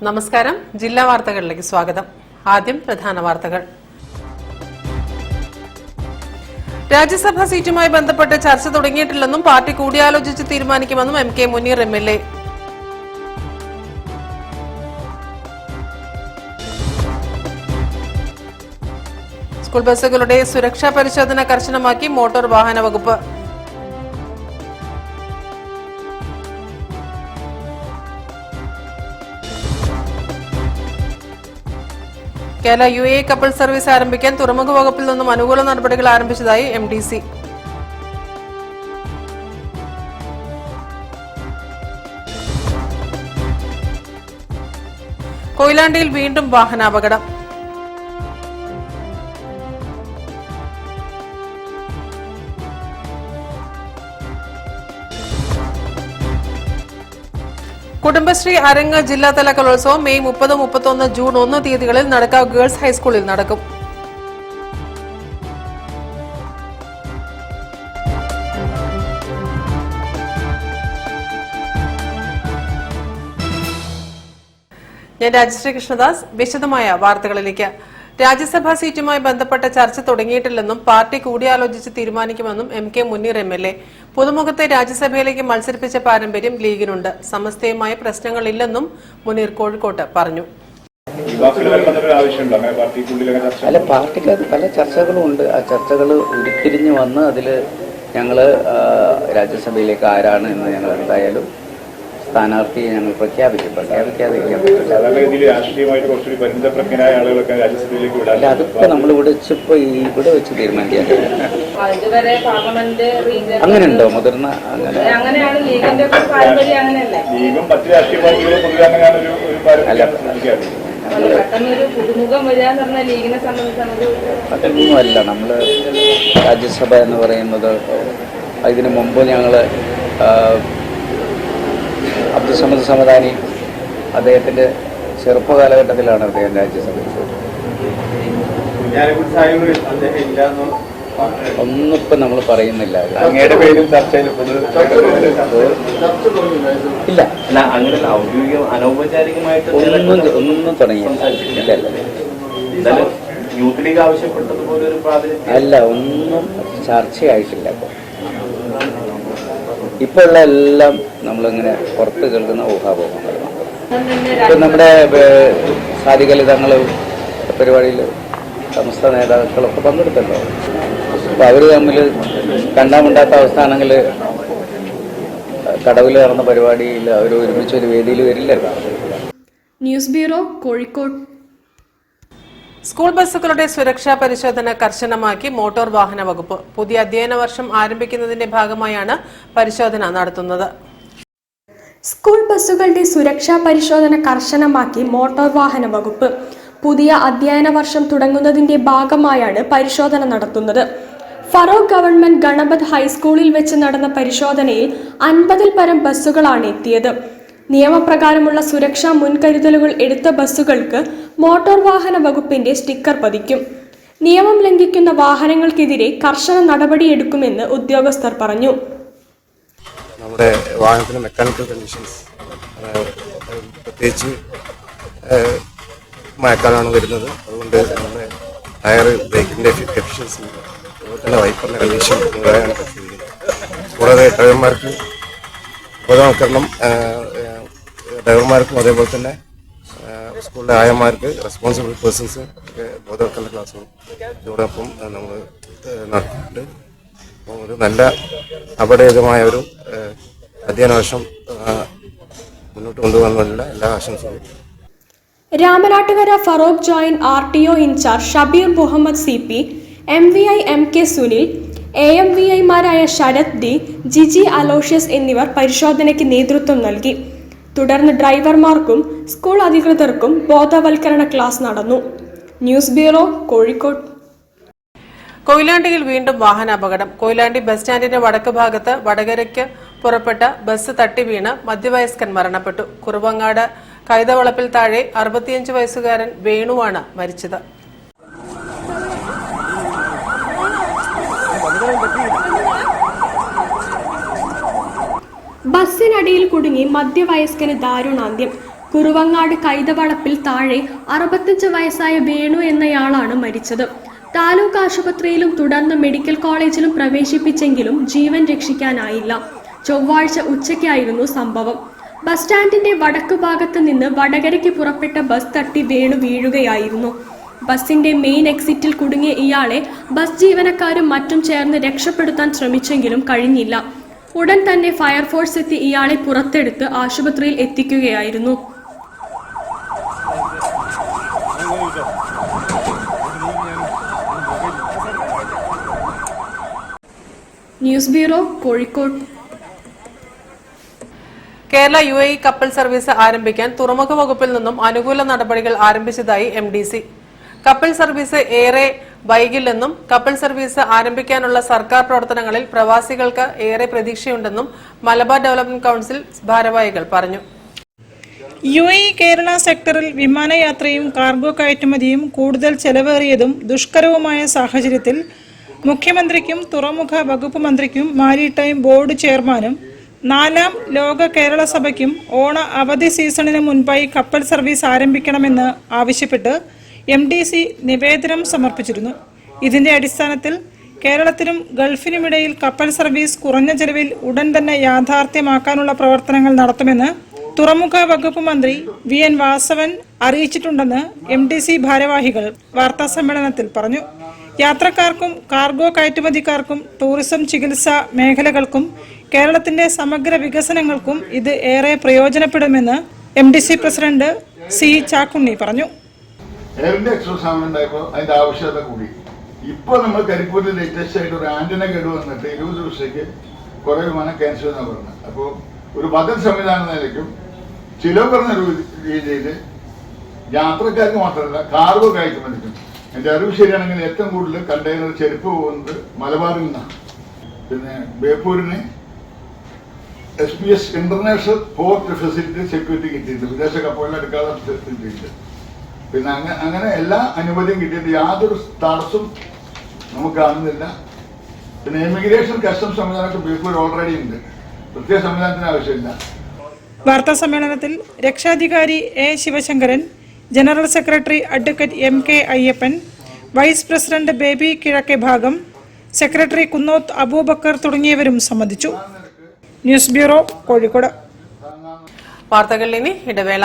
നമസ്കാരം. ജില്ലാ വാർത്തകളിലേക്ക് സ്വാഗതം. ആദ്യം പ്രധാന വാർത്തകൾ. രാജ്യസഭാ സീറ്റുമായി ബന്ധപ്പെട്ട് ചർച്ച തുടങ്ങിയിട്ടില്ലെന്നും പാർട്ടി കൂടിയാലോചിച്ച് തീരുമാനിക്കുമെന്നും MK മുനീർ MLA. സ്കൂൾ ബസ്സുകളുടെ സുരക്ഷാ പരിശോധന കർശനമാക്കി മോട്ടോർ വാഹന വകുപ്പ്. കേരള UAE കപ്പിൾ സർവീസ് ആരംഭിക്കാൻ തുറമുഖ വകുപ്പിൽ നിന്നും അനുകൂല നടപടികൾ ആരംഭിച്ചതായി MDC. കൊയിലാണ്ടിയിൽ വീണ്ടും വാഹനാപകടം. കുടുംബശ്രീ അരങ്ങ് ജില്ലാതല കലോത്സവം മെയ് 30, 31, ജൂൺ 1 തീയതികളിൽ നടക്കാവ് ഗേൾസ് ഹൈസ്കൂളിൽ നടക്കും. ഞാൻ രാജശ്രീ കൃഷ്ണദാസ്. വിശദമായ വാർത്തകളിലേക്ക്. രാജ്യസഭാ സീറ്റുമായി ബന്ധപ്പെട്ട ചർച്ച തുടങ്ങിയിട്ടില്ലെന്നും പാർട്ടി കൂടിയാലോചിച്ച് തീരുമാനിക്കുമെന്നും MK മുനീർ MLA. പുതുമുഖത്തെ രാജ്യസഭയിലേക്ക് മത്സരിപ്പിച്ച പാരമ്പര്യം ലീഗിനുണ്ട്. സമസ്തയുമായി പ്രശ്നങ്ങളില്ലെന്നും മുനീർ കോഴിക്കോട്ട് പറഞ്ഞു. അല്ല, പാർട്ടിക്കകത്ത് പല ചർച്ചകളും ഉണ്ട്. ആ ചർച്ചകൾ ഉരുത്തിരിഞ്ഞ് വന്ന് അതിൽ ഞങ്ങൾ രാജ്യസഭയിലേക്ക് ആരാണ് എന്ന് ഞങ്ങൾ എന്തായാലും സ്ഥാനാർത്ഥിയെ ഞങ്ങൾ പ്രഖ്യാപിക്കാതിരിക്കാൻ പറ്റില്ല. അല്ല, അതിപ്പോ നമ്മൾ ഇവിടെ വെച്ച് തീരുമാനിക്കാൻ അങ്ങനെ ഉണ്ടോ മുതിർന്ന അതൊന്നുമല്ല. നമ്മൾ രാജ്യസഭ എന്ന് പറയുന്നത് ഇതിനു മുമ്പ് ഞങ്ങൾ അബ്ദുൽ സമദ് സമദാനി അദ്ദേഹത്തിന്റെ ചെറുപ്പ കാലഘട്ടത്തിലാണ് അദ്ദേഹം രാജ്യസഭയിൽ. ഒന്നും ഇപ്പം നമ്മൾ പറയുന്നില്ല. ഇല്ല, ഒന്നും തുടങ്ങിയില്ല. അല്ല, ഒന്നും ചർച്ചയായിട്ടില്ല. ഇപ്പോൾ ഉള്ള എല്ലാം നമ്മളിങ്ങനെ പുറത്ത് കേൾക്കുന്ന ഊഹാപോഹങ്ങൾ മാത്രം. ഇപ്പം നമ്മുടെ സാദിഖലി തങ്ങൾ പരിപാടിയിൽ സമസ്ത നേതാക്കളൊക്കെ പങ്കെടുത്തല്ലോ. അപ്പോൾ അവർ തമ്മിൽ കണ്ടാമുണ്ടാത്ത അവസ്ഥയാണെങ്കിൽ കടവിൽ നടന്ന പരിപാടിയിൽ അവർ ഒരുമിച്ച് ഒരു വേദിയിൽ വരില്ലല്ലോ. News bureau, Kozhikode. സ്കൂൾ ബസ്സുകളുടെ സുരക്ഷാ പരിശോധന കർശനമാക്കി മോട്ടോർ വാഹന വകുപ്പ്. പുതിയ അധ്യയന വർഷം ആരംഭിക്കുന്നതിന്റെ ഭാഗമായാണ് പരിശോധന നടത്തുന്നത്. സ്കൂൾ ബസ്സുകളുടെ സുരക്ഷാ പരിശോധന കർശനമാക്കി മോട്ടോർ വാഹന വകുപ്പ്. പുതിയ അധ്യയന വർഷം തുടങ്ങുന്നതിന്റെ ഭാഗമായാണ് പരിശോധന നടത്തുന്നത്. ഫറോക്ക് ഗവൺമെന്റ് ഗണപത് ഹൈസ്കൂളിൽ വെച്ച് നടന്ന പരിശോധനയിൽ 50-ൽ പരം ബസ്സുകളാണ് എത്തിയത്. നിയമപ്രകാരമുള്ള സുരക്ഷാ മുൻകരുതലുകൾ എടുത്ത ബസ്സുകൾക്ക് മോട്ടോർ വാഹന വകുപ്പിന്റെ സ്റ്റിക്കർ പതിക്കും. നിയമം ലംഘിക്കുന്ന വാഹനങ്ങൾക്കെതിരെ കർശന നടപടിയെടുക്കുമെന്ന് ഉദ്യോഗസ്ഥർ പറഞ്ഞു. നമ്മുടെ വാഹനത്തിന് മെക്കാനിക്കൽ കണ്ടീഷൻസ്, പ്രത്യേകിച്ച് മഴക്കാലമാണ് വരുന്നത്. അതുകൊണ്ട് നമ്മുടെ ടയർ, ബ്രേക്കിൻ്റെ എഫിഷ്യൻസി, അതുപോലെ തന്നെ വൈപ്പറിൻ്റെ കണ്ടീഷൻ മുതലായാണ് പരിശോധിക്കുന്നത്. കൂടാതെ ഡ്രൈവർമാർക്ക് ബോധവൽക്കരണം, ഡ്രൈവർമാർക്കും അതേപോലെ തന്നെ സ്കൂളിലെ ആയമാർക്ക്, റെസ്പോൺസിബിൾ പേഴ്സൺസ് ഒക്കെ ബോധവൽക്കരണ ക്ലാസ്സും ഇതോടൊപ്പം നമ്മൾ നടത്തിയിട്ടുണ്ട്. അപ്പോൾ ഒരു നല്ല അപകടരഹിതമായ ഒരു അധ്യയന വർഷം മുന്നോട്ട് കൊണ്ടുപോകാനുള്ള എല്ലാ ആശംസകളും. Ramanattukara Feroke joint RTO incharge Shabeer Muhammad CP, MVI MK Sunil, AMVIമാരായ ശരത് D, ജിജി അലോഷ്യസ് എന്നിവർ പരിശോധനയ്ക്ക് നേതൃത്വം നൽകി. തുടർന്ന് ഡ്രൈവർമാർക്കും സ്കൂൾ അധികൃതർക്കും ബോധവൽക്കരണ ക്ലാസ് നടന്നു. News bureau, Kozhikode. കൊയിലാണ്ടിയിൽ വീണ്ടും വാഹനാപകടം. കൊയിലാണ്ടി ബസ് സ്റ്റാൻഡിന്റെ വടക്ക് ഭാഗത്ത് വടകരയ്ക്ക് പുറപ്പെട്ട ബസ് തട്ടി വീണ് മധ്യവയസ്കൻ മരണപ്പെട്ടു. കുറുവങ്ങാട് കൈതവളപ്പിൽ താഴെ 65 വയസ്സുകാരൻ വേണുവാണ് മരിച്ചത്. ബസ്സിനടിയിൽ കുടുങ്ങി മധ്യവയസ്കന് ദാരുണാന്ത്യം. കുറുവങ്ങാട് കൈതവളപ്പിൽ താഴെ 65 വയസ്സായ വേണു എന്നയാളാണ് മരിച്ചത്. താലൂക്ക് ആശുപത്രിയിലും തുടർന്ന് മെഡിക്കൽ കോളേജിലും പ്രവേശിപ്പിച്ചെങ്കിലും ജീവൻ രക്ഷിക്കാനായില്ല. ചൊവ്വാഴ്ച ഉച്ചയ്ക്കായിരുന്നു സംഭവം. ബസ് സ്റ്റാൻഡിന്റെ വടക്കു ഭാഗത്ത് നിന്ന് വടകരയ്ക്ക് പുറപ്പെട്ട ബസ് തട്ടി വേണു വീഴുകയായിരുന്നു. ബസിന്റെ മെയിൻ എക്സിറ്റിൽ കുടുങ്ങിയ ഇയാളെ ബസ് ജീവനക്കാരും മറ്റും ചേർന്ന് രക്ഷപ്പെടുത്താൻ ശ്രമിച്ചെങ്കിലും കഴിഞ്ഞില്ല. ഉടൻ തന്നെ ഫയർഫോഴ്സ് എത്തി ഇയാളെ പുറത്തെടുത്ത് ആശുപത്രിയിൽ എത്തിക്കുകയായിരുന്നു. News bureau, Kozhikode. Kerala UAE കപ്പൽ സർവീസ് ആരംഭിക്കാൻ തുറമുഖ വകുപ്പിൽ നിന്നും അനുകൂല നടപടികൾ ആരംഭിച്ചതായി MDC. കപ്പൽ സർവീസ് ഏറെ വൈകില്ലെന്നും കപ്പൽ സർവീസ് ആരംഭിക്കാനുള്ള സർക്കാർ പ്രവർത്തനങ്ങളിൽ പ്രവാസികൾക്ക് ഏറെ പ്രതീക്ഷയുണ്ടെന്നും മലബാർ ഡെവലപ്മെന്റ് കൌൺസിൽ ഭാരവാഹികൾ പറഞ്ഞു. UAE കേരള സെക്ടറിൽ വിമാനയാത്രയും കാർഗോ കയറ്റുമതിയും കൂടുതൽ ചെലവേറിയതും ദുഷ്കരവുമായ സാഹചര്യത്തിൽ മുഖ്യമന്ത്രിക്കും തുറമുഖ വകുപ്പ് മന്ത്രിക്കും മാരിടൈം ബോർഡ് ചെയർമാനും 4ാം ലോക കേരള സഭയ്ക്കും ഓണ അവധി സീസണിന് മുൻപായി കപ്പൽ സർവീസ് ആരംഭിക്കണമെന്ന് ആവശ്യപ്പെട്ട് MDC നിവേദനം സമർപ്പിച്ചിരുന്നു. ഇതിന്റെ അടിസ്ഥാനത്തിൽ കേരളത്തിനും ഗൾഫിനുമിടയിൽ കപ്പൽ സർവീസ് കുറഞ്ഞ ചെലവിൽ ഉടൻ തന്നെ യാഥാർത്ഥ്യമാക്കാനുള്ള പ്രവർത്തനങ്ങൾ നടത്തുമെന്ന് തുറമുഖ വകുപ്പ് മന്ത്രി VN വാസവൻ അറിയിച്ചിട്ടുണ്ടെന്ന് MDC ഭാരവാഹികൾ വാർത്താസമ്മേളനത്തിൽ പറഞ്ഞു. യാത്രക്കാർക്കും കാർഗോ കയറ്റുമതിക്കാർക്കും ടൂറിസം, ചികിത്സ മേഖലകൾക്കും കേരളത്തിന്റെ സമഗ്ര വികസനങ്ങൾക്കും ഇത് ഏറെ പ്രയോജനപ്പെടുമെന്ന് MDC പ്രസിഡന്റ് C ചാക്കുണ്ണി പറഞ്ഞു. എയർ ഇന്ത്യ എക്സ്പ്രസ് ഉണ്ടായപ്പോൾ അതിന്റെ ആവശ്യകത കൂടി. ഇപ്പൊ നമ്മൾ കരിപ്പൂരിൽ ലേറ്റസ്റ്റ് ആയിട്ട് ഒരു ആന്റിന കേട് വന്നിട്ട് 20 ദിവസത്തേക്ക് കുറെ വിമാനം ക്യാൻസൽ എന്നാണ് പറഞ്ഞത്. അപ്പോൾ ഒരു ബദൽ സംവിധാനം നിലയ്ക്കും ചിലവ് പറഞ്ഞ രീതിയിൽ യാത്രക്കാർക്ക് മാത്രമല്ല കാർഗോ കയറ്റുമതിക്കും. എന്റെ അറിവ് ശരിയാണെങ്കിൽ ഏറ്റവും കൂടുതൽ കണ്ടെയ്നർ ചെരുപ്പ് പോകുന്നത് മലബാറിൽ നിന്നാണ്. പിന്നെ ബേപ്പൂരിന് SPS international port facility security കിട്ടിയിട്ടുണ്ട്. വിദേശ കപ്പലുകൾ എടുക്കാതെ കിട്ടിയിട്ടുണ്ട്. പിന്നെ അങ്ങനെ എല്ലാ അനുമതിയും കിട്ടിയിട്ട് യാതൊരു തടസ്സം നമുക്ക് കാണുന്നില്ല. പിന്നെ ഇമിഗ്രേഷൻ കസ്റ്റംസ് സംവിധാനമൊക്കെ ബേപ്പൂർ ഓൾറെഡി ഉണ്ട്. പ്രത്യേക സംവിധാനത്തിന് ആവശ്യമില്ല. വാർത്താ സമ്മേളനത്തിൽ രക്ഷാധികാരി A Sivasankaran, general secretary advocate MK Ayyappan, vice president Baby കിഴക്കെ ഭാഗം, സെക്രട്ടറി കുന്നോത്ത് അബൂബക്കർ തുടങ്ങിയവരും സംബന്ധിച്ചു. News bureau, Kozhikode. വാർത്തകളിൽ ഇനി ഇടവേള.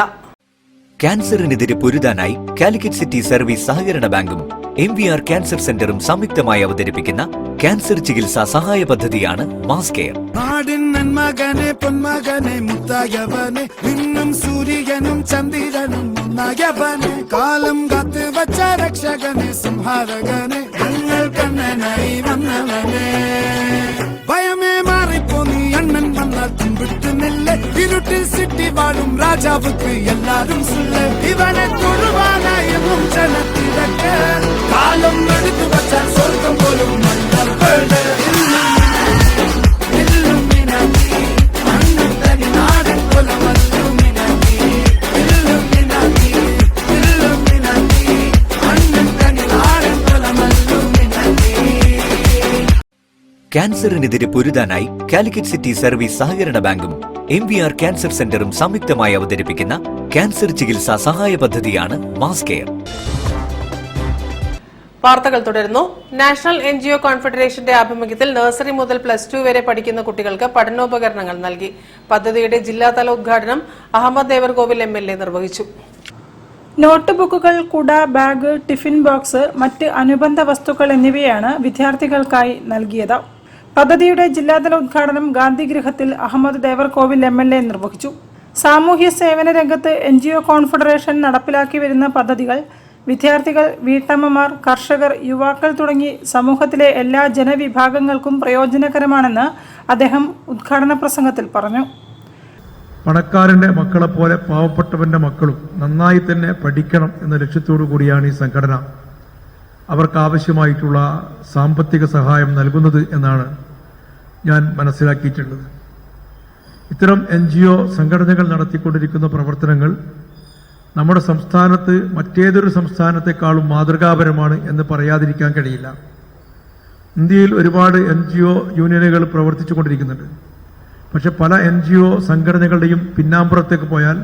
ക്യാൻസറിനെതിരെ പൊരുതാനായി കാലിക്കറ്റ് സിറ്റി സർവീസ് സഹകരണ ബാങ്കും MVR ക്യാൻസർ സെന്ററും സംയുക്തമായി അവതരിപ്പിക്കുന്ന ക്യാൻസർ ചികിത്സാ സഹായ പദ്ധതിയാണ് മാസ് കെയർ. നാടിൻ നന്മകനെ പൊന്മകനെ മുത്തായവനെ നിന്നും സൂര്യനും ചന്ദ്രനും ഒന്നായവനെ കാലം കാത്ത് വച്ച രക്ഷകനെ സംഹാരകനെ ഞങ്ങൾ കണ്ണനായി വന്നവനെ ഭയമേ മാറിപ്പോ നീ അണ്ണൻ വന്നാൽ തുമ്പിട്ട് നെല്ല് ഇരുട്ടിൽ സിറ്റി വാഴും രാജാവുക്ക് എല്ലാരും സുല്ല് ഇവനെ തൊഴുവാനായും ജനത്തിരക്ക് കാലം എടുത്തു വച്ചാൽ സ്വർഗം പോലും മണ്ണൽ വീട് ക്യാൻസറിനെതിരെ പൊരുതാനായി കാലിക്കറ്റ് സിറ്റി സർവീസ് സഹകരണ ബാങ്കും MVR ക്യാൻസർ സെന്ററും സംയുക്തമായി അവതരിപ്പിക്കുന്ന ക്യാൻസർ ചികിത്സാ സഹായ പദ്ധതിയാണ് മാസ് കെയർ. വാർത്തകൾ തുടരുന്നു. നാഷണൽ NGO കോൺഫെഡറേഷന്റെ ആഭിമുഖ്യത്തിൽ നഴ്സറി മുതൽ +2 വരെ പഠിക്കുന്ന കുട്ടികൾക്ക് പഠനോപകരണങ്ങൾ നൽകി. പദ്ധതിയുടെ ജില്ലാതല ഉദ്ഘാടനം അഹമ്മദ് ദേവർകോവിൽ MLA നിർവഹിച്ചു. നോട്ട് ബുക്കുകൾ, കുട, ബാഗ്, ടിഫിൻ ബോക്സ്, മറ്റ് അനുബന്ധ വസ്തുക്കൾ എന്നിവയാണ് വിദ്യാർത്ഥികൾക്കായി നൽകിയത്. പദ്ധതിയുടെ ജില്ലാതല ഉദ്ഘാടനം ഗാന്ധിഗൃഹത്തിൽ അഹമ്മദ് ദേവർകോവിൽ MLA നിർവഹിച്ചു. സാമൂഹ്യ സേവന രംഗത്ത് NGO കോൺഫെഡറേഷൻ നടപ്പിലാക്കി വരുന്ന പദ്ധതികൾ വിദ്യാർത്ഥികൾ, വീട്ടമ്മമാർ, കർഷകർ, യുവാക്കൾ തുടങ്ങി സമൂഹത്തിലെ എല്ലാ ജനവിഭാഗങ്ങൾക്കും പ്രയോജനകരമാണെന്ന് അദ്ദേഹം ഉദ്ഘാടന പ്രസംഗത്തിൽ പറഞ്ഞു. പണക്കാരന്റെ മക്കളെ പോലെ പാവപ്പെട്ടവന്റെ മക്കളും നന്നായി തന്നെ പഠിക്കണം എന്ന ലക്ഷ്യത്തോടു കൂടിയാണ് ഈ സംഘടന അവർക്ക് ആവശ്യമായിട്ടുള്ള സാമ്പത്തിക സഹായം നൽകുന്നത് എന്നാണ് ഞാൻ മനസ്സിലാക്കിയിട്ടുള്ളത്. ഇത്തരം NGO സംഘടനകൾ നടത്തിക്കൊണ്ടിരിക്കുന്ന പ്രവർത്തനങ്ങൾ നമ്മുടെ സംസ്ഥാനത്ത് മറ്റേതൊരു സംസ്ഥാനത്തെക്കാളും മാതൃകാപരമാണ് എന്ന് പറയാതിരിക്കാൻ കഴിയില്ല. ഇന്ത്യയിൽ ഒരുപാട് NGO യൂണിയനുകൾ പ്രവർത്തിച്ചു കൊണ്ടിരിക്കുന്നുണ്ട്. പക്ഷെ പല NGO സംഘടനകളുടെയും പിന്നാമ്പുറത്തേക്ക് പോയാൽ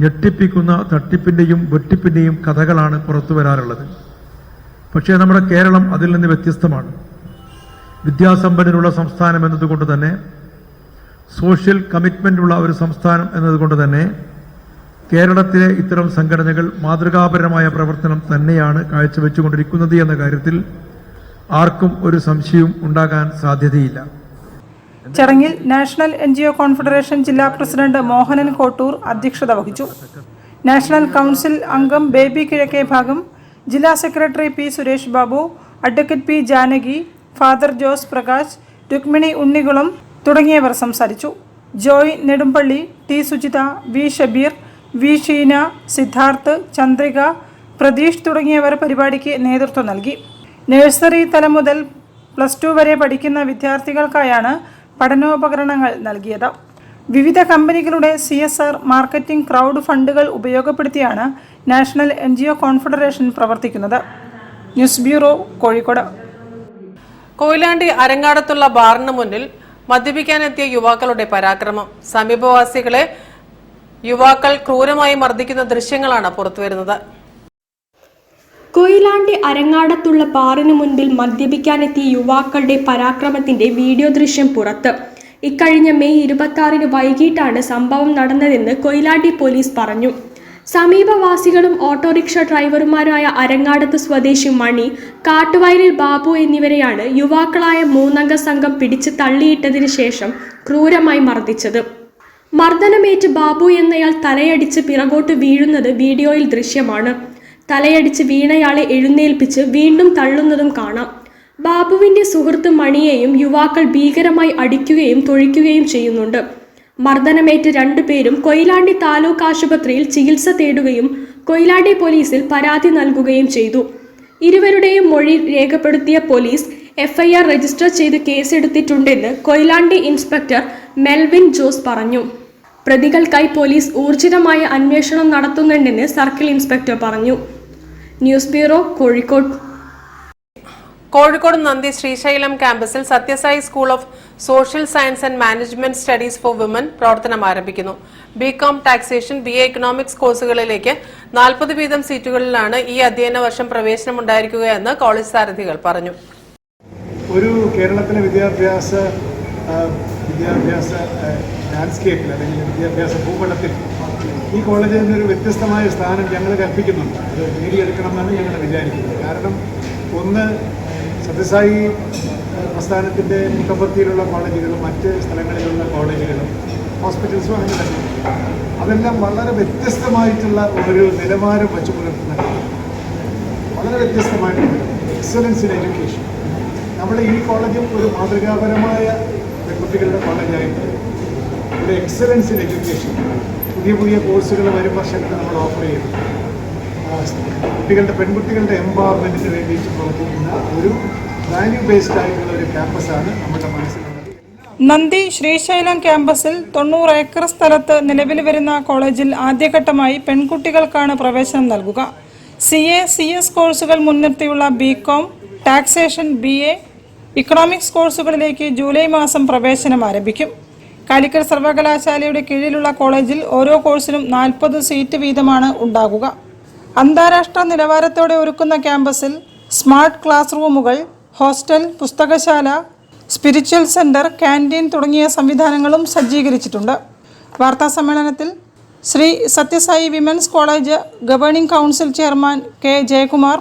ഞെട്ടിപ്പിക്കുന്ന തട്ടിപ്പിന്റെയും വെട്ടിപ്പിന്റെയും കഥകളാണ് പുറത്തു വരാറുള്ളത്. പക്ഷേ നമ്മുടെ കേരളം അതിൽ നിന്ന് വ്യത്യസ്തമാണ്. വിദ്യാസമ്പന്നനുള്ള സംസ്ഥാനം എന്നതുകൊണ്ട് തന്നെ, സോഷ്യൽ കമ്മിറ്റ്മെന്റ് ഉള്ള ഒരു സംസ്ഥാനം എന്നതുകൊണ്ട് തന്നെ കേരളത്തിലെ ഇത്തരം സംഘടനകൾ മാതൃകാപരമായ പ്രവർത്തനം തന്നെയാണ് കാഴ്ചവെച്ചുകൊണ്ടിരിക്കുന്നത് എന്ന കാര്യത്തിൽ ആർക്കും ഒരു സംശയവും ഉണ്ടാകാൻ സാധ്യതയില്ല. ചടങ്ങിൽ നാഷണൽ NGO കോൺഫെഡറേഷൻ ജില്ലാ പ്രസിഡന്റ് മോഹനൻ കോട്ടൂർ അധ്യക്ഷത വഹിച്ചു. നാഷണൽ കൗൺസിൽ അംഗം ബേബി കിഴക്കേ ഭാഗം, ജില്ലാ secretary P. Suresh Babu, advocate P. Janaki, father Jose Prakash, Rukmini Unnikulam തുടങ്ങിയവർ സംസാരിച്ചു. Joy Nedumpally, T. Sujitha, V. Shabeer, V. Sheena, Siddharth, Chandrika, Pratheesh തുടങ്ങിയവർ പരിപാടിക്ക് നേതൃത്വം നൽകി. നഴ്സറി തലം മുതൽ +2 വരെ പഠിക്കുന്ന വിദ്യാർത്ഥികൾക്കായാണ് പഠനോപകരണങ്ങൾ നൽകിയത്. വിവിധ കമ്പനികളുടെ CSR, മാർക്കറ്റിംഗ്, ക്രൗഡ് ഫണ്ടുകൾ ഉപയോഗപ്പെടുത്തിയാണ് നാഷണൽ NGO കോൺഫെഡറേഷൻ പ്രവർത്തിക്കുന്നത്. News bureau, Kozhikode. കൊയിലാണ്ടി അരങ്ങാടത്തുള്ള ബാറിന് മുന്നിൽ മദ്യപിക്കാനെത്തിയ യുവാക്കളുടെ പരാക്രമം. സമീപവാസികളെ യുവാക്കൾ ക്രൂരമായി മർദ്ദിക്കുന്ന ദൃശ്യങ്ങളാണ് പുറത്തുവരുന്നത്. കൊയിലാണ്ടി അരങ്ങാടത്തുള്ള ബാറിന് മുൻപിൽ മദ്യപിക്കാനെത്തിയ യുവാക്കളുടെ പരാക്രമത്തിന്റെ വീഡിയോ ദൃശ്യം പുറത്ത്. ഇക്കഴിഞ്ഞ മെയ് 26 വൈകിട്ടാണ് സംഭവം നടന്നതെന്ന് കൊയിലാണ്ടി പോലീസ് പറഞ്ഞു. സമീപവാസികളും ഓട്ടോറിക്ഷ ഡ്രൈവർമാരായ അരങ്ങാടത്ത് സ്വദേശി മണി, കാട്ടുവയലിൽ ബാബു എന്നിവരെയാണ് യുവാക്കളായ 3 അംഗ സംഘം പിടിച്ച് തള്ളിയിട്ടതിന് ശേഷം ക്രൂരമായി മർദ്ദിച്ചത്. മർദ്ദനമേറ്റ് ബാബു എന്നയാൾ തലയടിച്ച് പിറകോട്ട് വീഴുന്നത് വീഡിയോയിൽ ദൃശ്യമാണ്. തലയടിച്ച് വീണയാളെ എഴുന്നേൽപ്പിച്ച് വീണ്ടും തള്ളുന്നതും കാണാം. ബാബുവിന്റെ സുഹൃത്ത് മണിയെയും യുവാക്കൾ ഭീകരമായി അടിക്കുകയും തൊഴിക്കുകയും ചെയ്യുന്നുണ്ട്. മർദ്ദനമേറ്റ് 2 പേരും കൊയിലാണ്ടി താലൂക്ക് ആശുപത്രിയിൽ ചികിത്സ തേടുകയും കൊയിലാണ്ടി പോലീസിൽ പരാതി നൽകുകയും ചെയ്തു. ഇരുവരുടെയും മൊഴി രേഖപ്പെടുത്തിയ പോലീസ് FIR രജിസ്റ്റർ ചെയ്ത് കേസെടുത്തിട്ടുണ്ടെന്ന് കൊയിലാണ്ടി ഇൻസ്പെക്ടർ മെൽവിൻ ജോസ് പറഞ്ഞു. പ്രതികൾക്കായി പോലീസ് ഊർജിതമായ അന്വേഷണം നടത്തുന്നുണ്ടെന്ന് സർക്കിൾ ഇൻസ്പെക്ടർ പറഞ്ഞു. News bureau, Kozhikode. കോഴിക്കോട് നന്ദി ശ്രീശൈലം ക്യാമ്പസിൽ Sathyasai school of social science and management studies for women പ്രവർത്തനം ആരംഭിക്കുന്നു. BCom, ടാക്സേഷൻ, BA എക്കണോമിക്സ് കോഴ്സുകളിലേക്ക് 40 വീതം സീറ്റുകളിലാണ് ഈ അധ്യയന വർഷം പ്രവേശനമുണ്ടായിരിക്കുകയെന്ന് കോളേജ് സാരഥികൾ പറഞ്ഞു. ഒരു കേരളത്തിലെ വിദ്യാഭ്യാസ ലാൻഡ്സ്കേപ്പിൽ അല്ലെങ്കിൽ വിദ്യാഭ്യാസ ഭൂപടത്തിൽ ഈ കോളേജിൽ ഒരു വ്യത്യസ്തമായ സ്ഥാനം ഞങ്ങൾ കൽപ്പിക്കുന്നുണ്ട്. അത് നേടിയെടുക്കണമെന്നാണ് ഞങ്ങൾ വിചാരിക്കുന്നത്. കാരണം ഒന്ന്, സത്യസായി പ്രസ്ഥാനത്തിൻ്റെ മുഖപത്തിയിലുള്ള കോളേജുകളും മറ്റ് സ്ഥലങ്ങളിലുള്ള കോളേജുകളും ഹോസ്പിറ്റൽസും അങ്ങനെ തന്നെ അതെല്ലാം വളരെ വ്യത്യസ്തമായിട്ടുള്ള ഒരു നിലവാരം വെച്ച് പുലർത്തുന്ന, വളരെ വ്യത്യസ്തമായിട്ടുള്ള എക്സലൻസ് ഇൻ എഡ്യൂക്കേഷൻ. നമ്മുടെ ഈ കോളേജും ഒരു മാതൃകാപരമായ പെൺകുട്ടികളുടെ കോളേജായിട്ട് ഒരു എക്സലൻസ് ഇൻ എഡ്യൂക്കേഷൻ പുതിയ പുതിയ കോഴ്സുകൾ വരും വർഷങ്ങളിൽ നമ്മൾ ഓഫർ ചെയ്യുന്നു. പെൺകുട്ടികളുടെ എംപവർമെൻറ്റിന് വേണ്ടിയിട്ട് പ്രവർത്തിക്കുന്ന ഒരു വാല്യൂ ബേസ്ഡ് ആയിട്ടുള്ള ഒരു ക്യാമ്പസാണ് നമ്മുടെ മനസ്സിലുള്ളത്. നന്ദി ശ്രീശൈലം ക്യാമ്പസിൽ 90 ഏക്കർ സ്ഥലത്ത് നിലവിൽ വരുന്ന കോളേജിൽ ആദ്യഘട്ടമായി പെൺകുട്ടികൾക്കാണ് പ്രവേശനം നൽകുക. CA, CS കോഴ്സുകൾ മുൻനിർത്തിയുള്ള BCom, ടാക്സേഷൻ, BA, ഇക്കണോമിക്സ് കോഴ്സുകളിലേക്ക് ജൂലൈ മാസം പ്രവേശനം ആരംഭിക്കും. കാലിക്കറ്റ് സർവകലാശാലയുടെ കീഴിലുള്ള കോളേജിൽ ഓരോ കോഴ്സിനും 40 സീറ്റ് വീതമാണ് ഉണ്ടാകുക. അന്താരാഷ്ട്ര നിലവാരത്തോടെ ഒരുക്കുന്ന ക്യാമ്പസിൽ സ്മാർട്ട് ക്ലാസ് റൂമുകൾ, ഹോസ്റ്റൽ, പുസ്തകശാല, സ്പിരിച്വൽ സെന്റർ, ക്യാൻറ്റീൻ തുടങ്ങിയ സംവിധാനങ്ങളും സജ്ജീകരിച്ചിട്ടുണ്ട്. വാർത്താസമ്മേളനത്തിൽ Shri Sathya Sai women's college governing council chairman K. Jayakumar,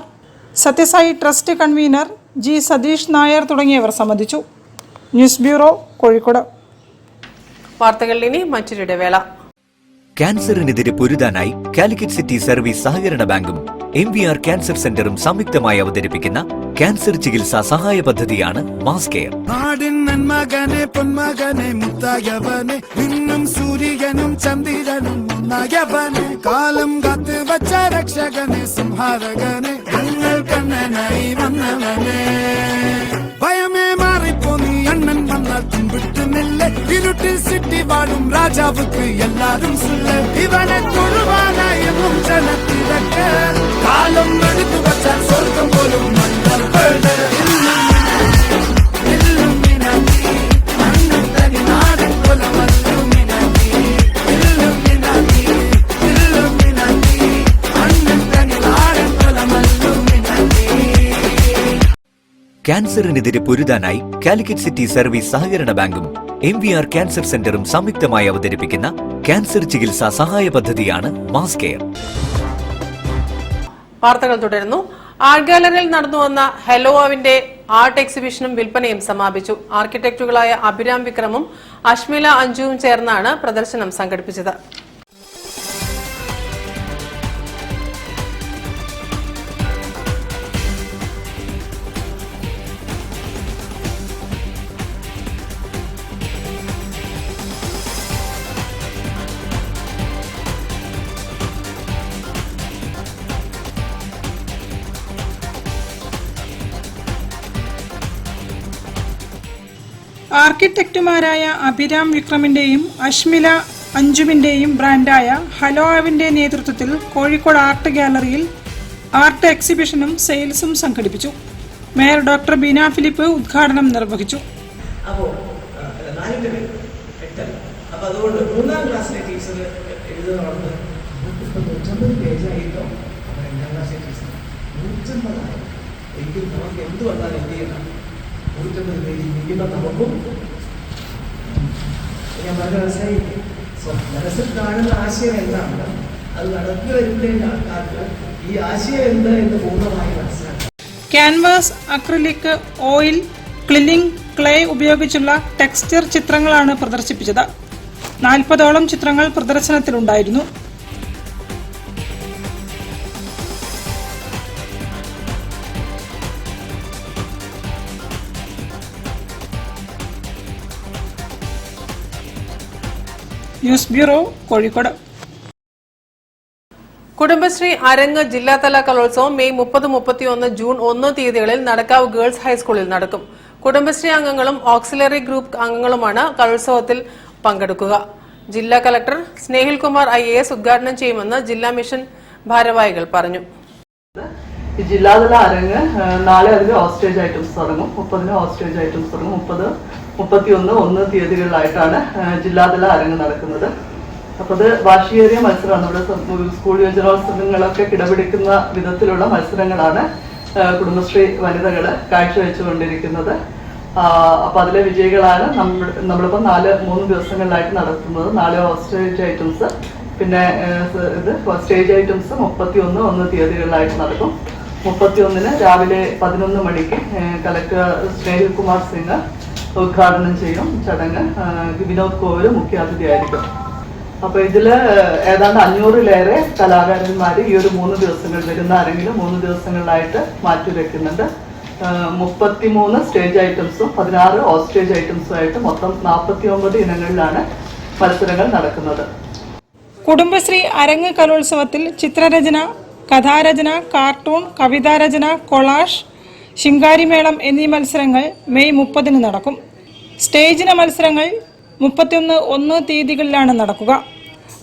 Sathya Sai trust convener G. Satheesh Nair തുടങ്ങിയവർ സംബന്ധിച്ചു. News bureau, Kozhikode. വാർത്തകളിൽ ഇനി മറ്റൊരു ഇടവേള. ക്യാൻസറിനെതിരെ പൊരുതാനായി കാലിക്കറ്റ് സിറ്റി സർവീസ് സഹകരണ ബാങ്കും MVR ക്യാൻസർ സെന്ററും സംയുക്തമായി അവതരിപ്പിക്കുന്ന ക്യാൻസർ ചികിത്സാ സഹായ പദ്ധതിയാണ് മാസ് കെയർ. നാടിൻ നന്മകനെ പൊന്മകനെ മുത്തായവനെ നിന്നും സൂര്യനും ചന്ദ്രനും ഒന്നായവനെ കാലം കാത്ത് വച്ച രക്ഷകനെ സംഹാരകനെ ഞങ്ങൾ കണ്ണനായി വന്നവനെ ഭയമേ മാറിപ്പോ നീ അണ്ണൻ വന്നാൽ തുമ്പിട്ടുന്നില്ല ഇരുട്ടിൽ സിറ്റി വാഴും രാജാവുക്ക് എല്ലാരും സുല്ല ഇവനെ തൊഴുവാനായെന്നും ജനത്തിരക്ക് കാലം എടുത്തു വച്ചാൽ സ്വർഗം പോലും മണ്ണൽ വീട് ക്യാൻസറിനെതിരെ പൊരുതാനായി കാലിക്കറ്റ് സിറ്റി സർവീസ് സഹകരണ ബാങ്കും MVR ക്യാൻസർ സെന്ററും സംയുക്തമായി അവതരിപ്പിക്കുന്ന ക്യാൻസർ ചികിത്സാ സഹായ പദ്ധതിയാണ് മാസ് കെയർ. വാർത്തകൾ തുടരുന്നു. ആർട്ട് ഗാലറിയിൽ നടന്നുവന്ന ഹെലോവിന്റെ ആർട്ട് എക്സിബിഷനും വിൽപ്പനയും സമാപിച്ചു. ആർക്കിടെക്റ്റുകളായ അഭിരാം വിക്രമും അഷ്മില അഞ്ജുവും ചേർന്നാണ് പ്രദർശനം സംഘടിപ്പിച്ചത്. ആർക്കിടെക്റ്റുമാരായ അഭിരാം വിക്രമിന്റെയും അഷ്മില അഞ്ജുവിന്റെയും ബ്രാൻഡായ ഹലോവിന്റെ നേതൃത്വത്തിൽ കോഴിക്കോട് ആർട്ട് ഗാലറിയിൽ ആർട്ട് എക്സിബിഷനും സെയിൽസും സംഘടിപ്പിച്ചു. മേയർ ഡോക്ടർ ബീന ഫിലിപ്പ് ഉദ്ഘാടനം നിർവഹിച്ചു. അപ്പോൾ അതുകൊണ്ട് 3ാം ക്ലാസ്സിലെ ടീച്ചർ എഴുതുന്നത് 150 പേജായിട്ടോ 2ാം ക്ലാസ്സിലെ ടീച്ചർ 150 എങ്കിൽ നമുക്ക് എന്ത് വന്നാൽ എന്ത് ചെയ്യണം? 150 പേജ് ഇരിക്കുമ്പോൾ നമുക്കും ഞാൻ പറഞ്ഞ മനസ്സിലായി. മനസ്സിൽ കാണുന്ന ആശയം എന്താണ്, അത് നടത്തി വരുന്ന ആൾക്കാർക്ക് ഈ ആശയം എന്താ എന്ന് പൂർണ്ണമായി മനസ്സിലാക്കാം. ക്യാൻവാസ്, അക്രിലിക്, ഓയിൽ, ക്ലില്ലിംഗ്, ക്ലേ ഉപയോഗിച്ചുള്ള ടെക്സ്ചർ ചിത്രങ്ങളാണ് പ്രദർശിപ്പിച്ചത്. 40ഓളം ചിത്രങ്ങൾ പ്രദർശനത്തിലുണ്ടായിരുന്നു. News bureau, Kozhikode. കുടുംബശ്രീ അരങ്ങ് ജില്ലാതല കലോത്സവം മെയ് 30, 31, ജൂൺ 1 തീയതികളിൽ നടക്കാവ് ഗേൾസ് ഹൈസ്കൂളിൽ നടക്കും. കുടുംബശ്രീ അംഗങ്ങളും ഓക്സിലറി ഗ്രൂപ്പ് അംഗങ്ങളുമാണ് കലോത്സവത്തിൽ പങ്കെടുക്കുക. ജില്ലാ കളക്ടർ സ്നേഹിൽ കുമാർ IAS ഉദ്ഘാടനം ചെയ്യുമെന്ന് ജില്ലാ മിഷൻ ഭാരവാഹികൾ പറഞ്ഞു. ജില്ലാതല അരങ്ങ് നാളെ അതിൽ ഓസ്റ്റേജ് ഐറ്റംസ് തുടങ്ങും. 30-ന് ഓസ്റ്റേജ് ഐറ്റംസ് തുടങ്ങും. 30, 31, 1 തീയതികളിലായിട്ടാണ് ജില്ലാതല അരങ്ങ് നടക്കുന്നത്. അപ്പോൾ അത് വാശിയേറിയ മത്സരമാണ്. നമ്മുടെ സ്കൂൾ യുവജനോത്സവങ്ങളൊക്കെ കിടപിടിക്കുന്ന വിധത്തിലുള്ള മത്സരങ്ങളാണ് കുടുംബശ്രീ വനിതകൾ കാഴ്ചവെച്ചുകൊണ്ടിരിക്കുന്നത്. അപ്പോൾ അതിലെ വിജയികളാണ് നമ്മളിപ്പോൾ 3 ദിവസങ്ങളിലായിട്ട് നടത്തുന്നത്. നാളെ ഓസ്റ്റേജ് ഐറ്റംസ്, പിന്നെ ഇത് സ്റ്റേജ് ഐറ്റംസ് 31, 1 തീയതികളിലായിട്ട് നടക്കും. 31-ന് രാവിലെ 11 മണിക്ക് കളക്ടർ സ്നേഹിൽ കുമാർ സിംഗ് ഉദ്ഘാടനം ചെയ്യും. ചടങ്ങ് വിനോദ് കോവില് മുഖ്യാതിഥിയായിരിക്കും. അപ്പോൾ ഇതിൽ ഏതാണ്ട് 500-ലേറെ കലാകാരന്മാർ ഈ ഒരു 3 ദിവസങ്ങൾ വരുന്ന ആരെങ്കിലും 3 ദിവസങ്ങളിലായിട്ട് മാറ്റിവെക്കുന്നുണ്ട്. 33 സ്റ്റേജ് ഐറ്റംസും 16 ഓസ്റ്റേജ് ഐറ്റംസും ആയിട്ട് മൊത്തം 49 ഇനങ്ങളിലാണ് മത്സരങ്ങൾ നടക്കുന്നത്. കുടുംബശ്രീ അരങ്ങ് കലോത്സവത്തിൽ ചിത്രരചന, കഥാരചന, കാർട്ടൂൺ, കവിതാരചന, കൊളാഷ്, ശിങ്കാരിമേളം എന്നീ മത്സരങ്ങൾ മെയ് 30-ന് നടക്കും. സ്റ്റേജിന മത്സരങ്ങൾ 31, 1 തീയതികളിലാണ് നടക്കുക.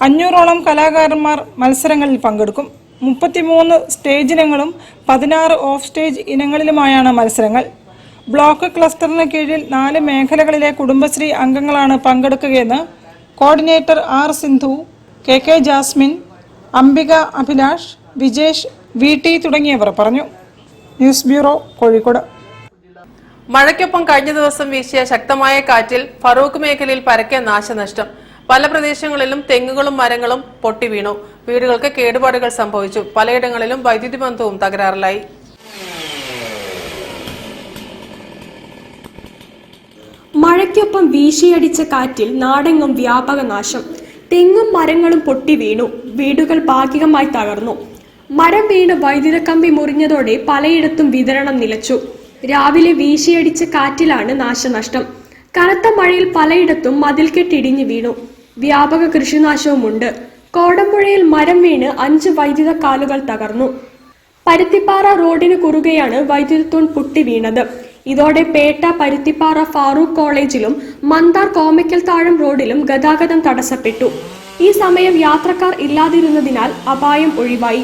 500ഓളം കലാകാരന്മാർ മത്സരങ്ങളിൽ പങ്കെടുക്കും. 33 സ്റ്റേജ് ഇനങ്ങളും 16 ഓഫ് സ്റ്റേജ് ഇനങ്ങളിലുമായാണ് മത്സരങ്ങൾ. ബ്ലോക്ക് ക്ലസ്റ്ററിന് കീഴിൽ 4 മേഖലകളിലെ കുടുംബശ്രീ അംഗങ്ങളാണ് പങ്കെടുക്കുകയെന്ന് coordinator R. Sindhu, KK Jasmine, Ambika Abhilash, Vijesh, VT തുടങ്ങിയവർ പറഞ്ഞു. News bureau, Kozhikode. മഴയ്ക്കൊപ്പം കഴിഞ്ഞ ദിവസം വീശിയ ശക്തമായ കാറ്റിൽ ഫറൂഖ് മേഖലയിൽ പരക്കെ നാശനഷ്ടം. പല പ്രദേശങ്ങളിലും തെങ്ങുകളും മരങ്ങളും പൊട്ടി വീണു. വീടുകൾക്ക് കേടുപാടുകൾ സംഭവിച്ചു. പലയിടങ്ങളിലും വൈദ്യുതി ബന്ധവും തകരാറിലായി. മഴയ്ക്കൊപ്പം വീശിയടിച്ച കാറ്റിൽ നാടെങ്ങും വ്യാപക നാശം. തെങ്ങും മരങ്ങളും പൊട്ടി വീണു. വീടുകൾ ഭാഗികമായി തകർന്നു. മരം വീണ് വൈദ്യുത കമ്പി മുറിഞ്ഞതോടെ പലയിടത്തും വിതരണം നിലച്ചു. രാവിലെ വീശിയടിച്ച കാറ്റിലാണ് നാശനഷ്ടം. കനത്ത മഴയിൽ പലയിടത്തും മതിൽക്കെട്ടിടിഞ്ഞു വീണു. വ്യാപക കൃഷിനാശവുമുണ്ട്. കോടമ്പുഴയിൽ മരം വീണ് 5 വൈദ്യുത കാലുകൾ തകർന്നു. പരുത്തിപ്പാറ റോഡിന് കുറുകെയാണ് വൈദ്യുത തൂൺ പൊട്ടി വീണത്. ഇതോടെ പേട്ട പരുത്തിപ്പാറ ഫാറൂഖ് കോളേജിലും മന്ദാർ കോമയ്ക്കൽ താഴം റോഡിലും ഗതാഗതം തടസ്സപ്പെട്ടു. ഈ സമയം യാത്രക്കാർ ഇല്ലാതിരുന്നതിനാൽ അപായം ഒഴിവായി.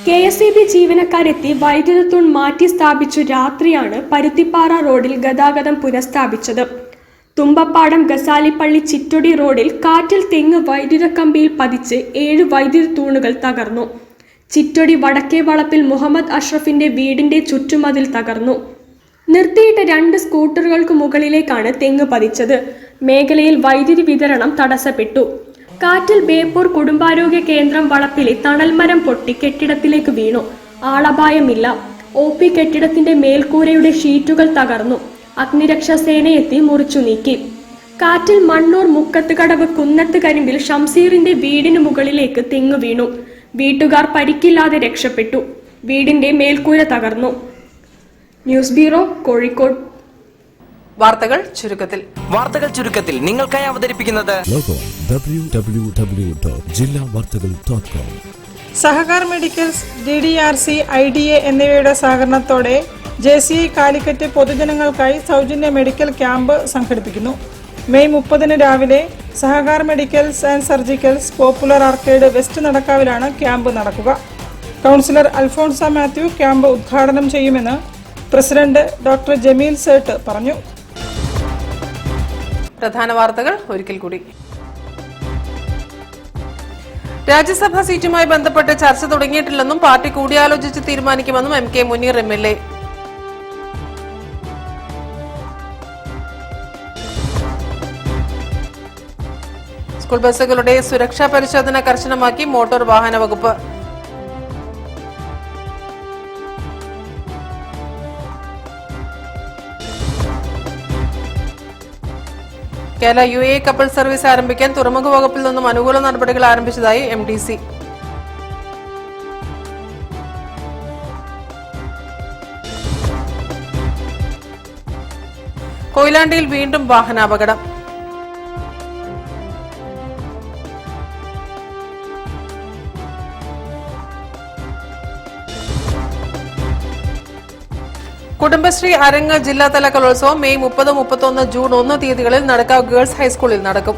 KSEB ജീവനക്കാരെത്തി വൈദ്യുത തൂൺ മാറ്റി സ്ഥാപിച്ചു രാത്രിയാണ് പരുത്തിപ്പാറ റോഡിൽ ഗതാഗതം പുനഃസ്ഥാപിച്ചത്. തുമ്പപ്പാടം ഗസാലിപ്പള്ളി ചിറ്റൊടി റോഡിൽ കാറ്റിൽ തെങ്ങ് വൈദ്യുത കമ്പിയിൽ പതിച്ച് 7 വൈദ്യുത തൂണുകൾ തകർന്നു. ചിറ്റൊടി വടക്കേ വളപ്പിൽ മുഹമ്മദ് അഷ്റഫിന്റെ വീടിന്റെ ചുറ്റുമതിൽ തകർന്നു. നിർത്തിയിട്ട 2 സ്കൂട്ടറുകൾക്ക് മുകളിലേക്കാണ് തെങ്ങ് പതിച്ചത്. മേഖലയിൽ വൈദ്യുതി വിതരണം തടസ്സപ്പെട്ടു. കാറ്റിൽ ബേപ്പൂർ കുടുംബാരോഗ്യ കേന്ദ്രം വളപ്പിലെ തണൽമരം പൊട്ടി കെട്ടിടത്തിലേക്ക് വീണു. ആളപായമില്ല. OP കെട്ടിടത്തിന്റെ മേൽക്കൂരയുടെ ഷീറ്റുകൾ തകർന്നു. അഗ്നിരക്ഷാ സേനയെത്തി മുറിച്ചു നീക്കി. കാറ്റിൽ മണ്ണൂർ മുക്കത്തുകടവ് കുന്നത്ത് കരിമ്പിൽ ഷംസീറിന്റെ വീടിന് മുകളിലേക്ക് തെങ്ങ് വീണു. വീട്ടുകാർ പരിക്കില്ലാതെ രക്ഷപ്പെട്ടു. വീടിന്റെ മേൽക്കൂര തകർന്നു. News bureau, Kozhikode. വാർത്തകൾ ചുരുക്കത്തിൽ നിങ്ങൾക്കായി അവതരിപ്പിക്കുന്നത് www.jillavartagal.com. Sahakar medicals, DDRC, IDA എന്നിവയുടെ സഹകരണത്തോടെ JCI കാലിക്കറ്റ് പൊതുജനങ്ങൾക്കായി സൗജന്യ മെഡിക്കൽ ക്യാമ്പ് സംഘടിപ്പിക്കുന്നു. മെയ് 30 രാവിലെ Sahakar medicals and surgicals, popular arcade west നടക്കാവിലാണ് ക്യാമ്പ് നടക്കുക. കൗൺസിലർ അൽഫോൺസ മാത്യു ക്യാമ്പ് ഉദ്ഘാടനം ചെയ്യുമെന്ന് പ്രസിഡന്റ് ഡോക്ടർ ജമീൽ സേട്ട് പറഞ്ഞു. പ്രധാന വാർത്തകൾ ഒരിക്കൽ കൂടി. രാജ്യസഭാ സീറ്റുമായി ബന്ധപ്പെട്ട് ചർച്ച തുടങ്ങിയിട്ടില്ലെന്നും പാർട്ടി കൂടിയാലോചിച്ച് തീരുമാനിക്കുമെന്നും MK മുനീർ MLA. സ്കൂൾ ബസ്സുകളുടെ സുരക്ഷാ പരിശോധന കർശനമാക്കി മോട്ടോർ വാഹന വകുപ്പ്. കേരള UAE കപ്പിൾ സർവീസ് ആരംഭിക്കാൻ തുറമുഖ വകുപ്പിൽ നിന്നും അനുകൂല നടപടികൾ ആരംഭിച്ചതായി MDC. കൊയിലാണ്ടിയിൽ വീണ്ടും വാഹനാപകടം. കുടുംബശ്രീ അരങ്ങ് ജില്ലാതല കലോത്സവം മെയ് 30, 31, ജൂൺ 1 തീയതികളിൽ നടക്കാവ് ഗേൾസ് ഹൈസ്കൂളിൽ നടക്കും.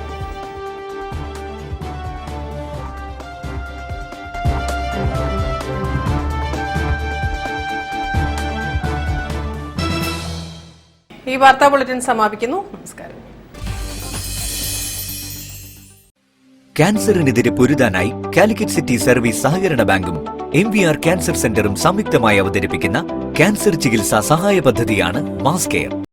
ഈ വാർത്താ ബുള്ളറ്റിൻ സമാപിക്കുന്നു. നമസ്കാരം. ക്യാൻസറിനെതിരെ പൊരുതാനായി കാലിക്കറ്റ് സിറ്റി സർവീസ് സഹകരണ ബാങ്കും MVR ക്യാൻസർ സെന്ററും സംയുക്തമായി അവതരിപ്പിക്കുന്ന ക്യാൻസർ ചികിത്സാ സഹായ പദ്ധതിയാണ് മാസ് കെയർ.